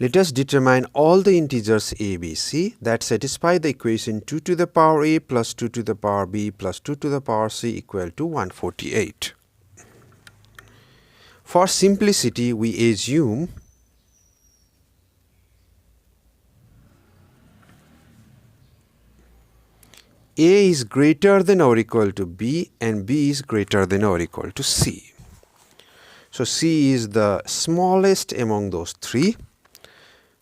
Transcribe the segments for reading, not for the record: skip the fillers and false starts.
Let us determine all the integers a, b, c that satisfy the equation 2 to the power a plus 2 to the power b plus 2 to the power c equal to 148. For simplicity, we assume a is greater than or equal to b and b is greater than or equal to c. So c is the smallest among those three.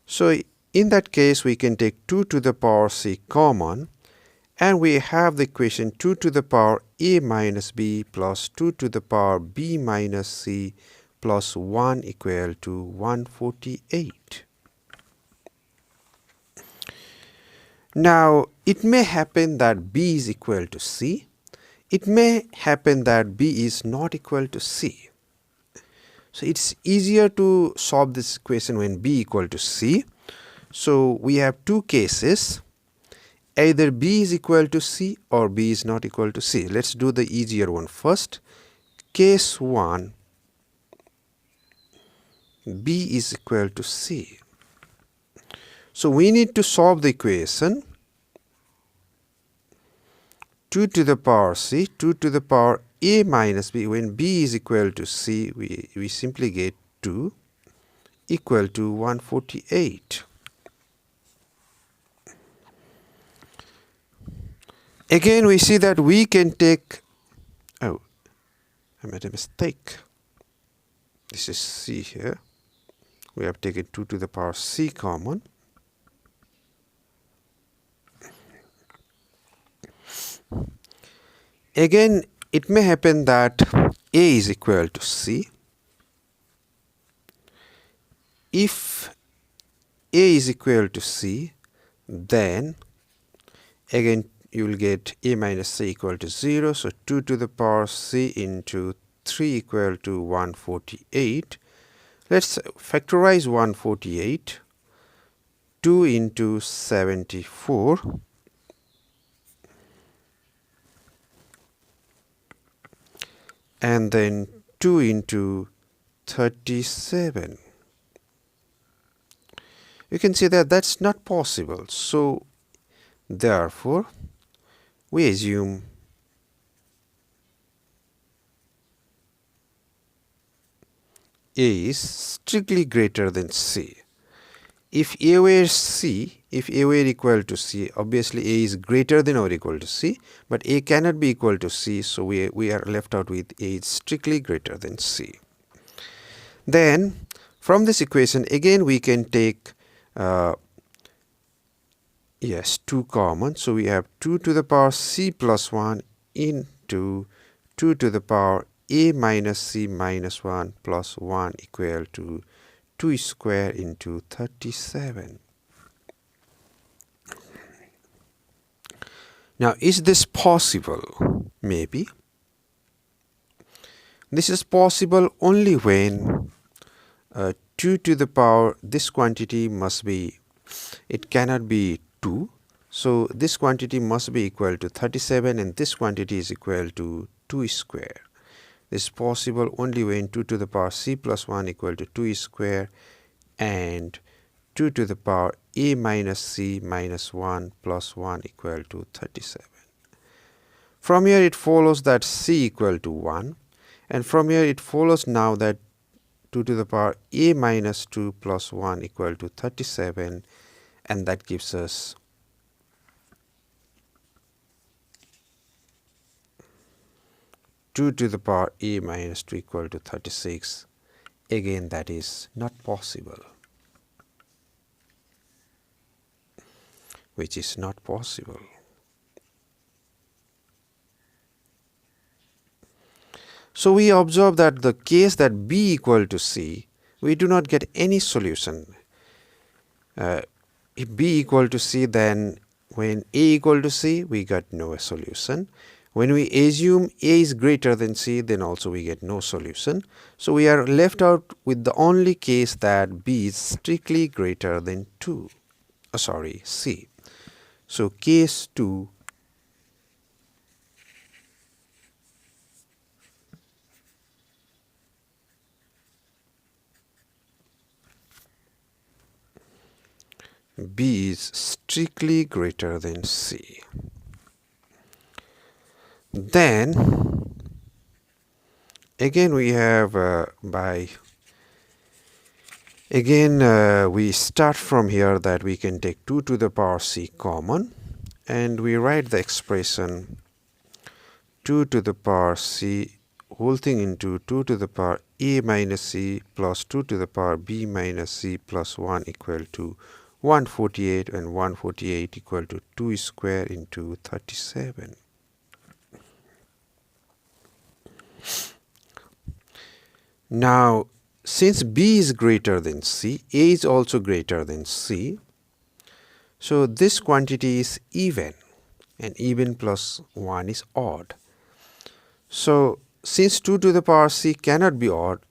So in that case, we can take 2 to the power c common, and we have the equation 2 to the power a minus b plus 2 to the power b minus c plus 1 equal to 148. Now, it may happen that b is equal to c. It may happen that b is not equal to c. So it's easier to solve this equation when b equal to c. So we have two cases. Either b is equal to c or b is not equal to c. Let's do the easier one first. Case 1, b is equal to c. So we need to solve the equation 2 to the power c, 2 to the power a minus b. When b is equal to c, we simply get 2 equal to 148. Again, we see that we can take, oh, I made a mistake. This is c here. We have taken 2 to the power c common. Again, it may happen that a is equal to c. If a is equal to c, then again you will get a minus c equal to 0. So 2 to the power c into 3 equal to 148. Let's factorize 148. 2 into 74. And then 2 into 37. You can see that that's not possible. So therefore, we assume a is strictly greater than c. If a were c, if a were equal to c, obviously a is greater than or equal to c, but a cannot be equal to c, so we are left out with a is strictly greater than c. Then from this equation, again we can take 2 common. So we have 2 to the power c plus 1 into 2 to the power a minus c minus 1 plus 1 equal to 2 square into 37. Now, is this possible? Maybe. This is possible only when 2 to the power, this quantity must be, it cannot be 2. So this quantity must be equal to 37 and this quantity is equal to 2 square. This is possible only when 2 to the power c plus 1 equal to 2 square and 2 to the power a minus c minus 1 plus 1 equal to 37. From here it follows that c equal to 1, and from here it follows now that 2 to the power a minus 2 plus 1 equal to 37, and that gives us two to the power a minus 2 equal to 36. Again, that is not possible, which is not possible. So we observe that the case that b equal to c, we do not get any solution. If b equal to c, then when a equal to c, we got no solution. When we assume a is greater than c, then also we get no solution. So we are left out with the only case that b is strictly greater than c. So case 2, B is strictly greater than C. Then again we have we start from here that we can take 2 to the power C common, and we write the expression 2 to the power C whole thing into 2 to the power A minus C plus 2 to the power B minus C plus 1 equal to 148, and 148 equal to 2 square into 37. Now, since B is greater than C, A is also greater than C, so this quantity is even, and even plus 1 is odd. So, since 2 to the power C cannot be odd,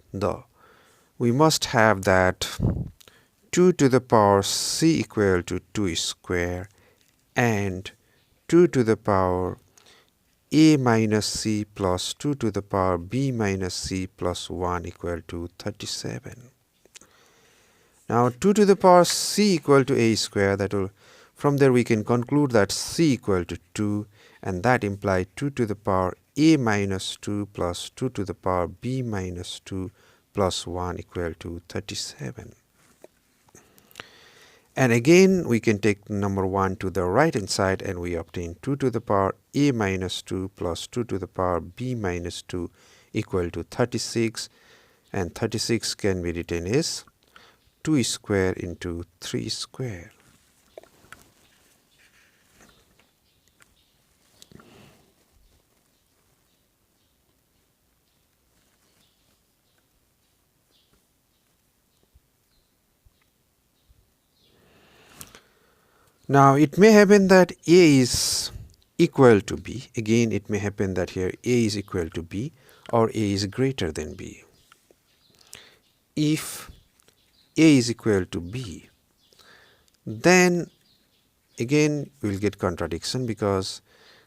we must have that 2 to the power C equal to 2 square, and 2 to the power A minus C plus 2 to the power B minus C plus 1 equal to 37. Now 2 to the power C equal to A square, from there we can conclude that C equal to 2, and that implies 2 to the power A minus 2 plus 2 to the power B minus 2 plus 1 equal to 37. And again we can take number 1 to the right hand side, and we obtain 2 to the power A minus 2 plus 2 to the power B minus 2 equal to 36, and 36 can be written as 2 square into 3 square. Now it may happen that A is equal to B. Again, it may happen that here A is equal to B, or A is greater than B. If A is equal to B, then again we will get contradiction, because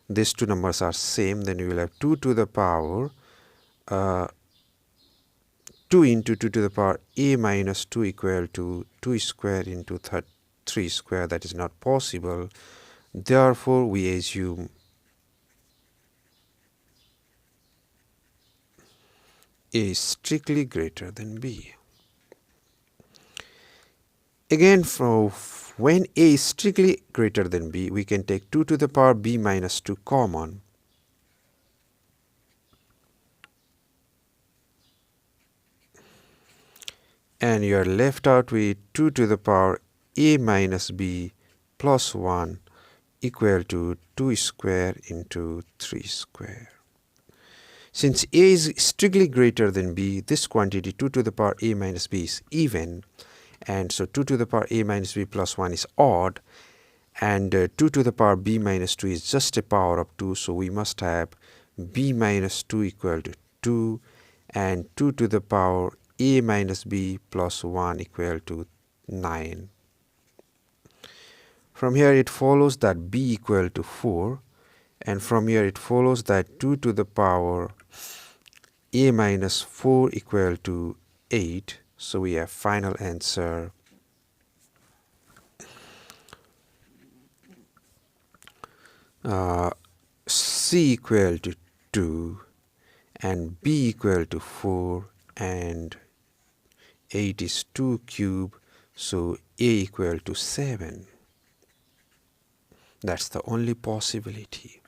these two numbers are same. Then we will have 2 to the power 2 into 2 to the power A minus 2 equal to 2 square into 3 square. That is not possible. Therefore, we assume A is strictly greater than B. Again, when A is strictly greater than B, we can take 2 to the power B minus 2 common. And you are left out with 2 to the power A minus B plus 1 equal to 2 square into 3 square. Since A is strictly greater than B, this quantity 2 to the power A minus B is even, and so 2 to the power A minus B plus 1 is odd, and 2 to the power B minus 2 is just a power of 2, so we must have B minus 2 equal to 2, and 2 to the power A minus B plus 1 equal to 9. From here it follows that B equal to 4, and from here it follows that 2 to the power A minus 4 equal to 8. So we have final answer C equal to 2 and B equal to 4, and 8 is 2 cube, so A equal to 7. That's the only possibility.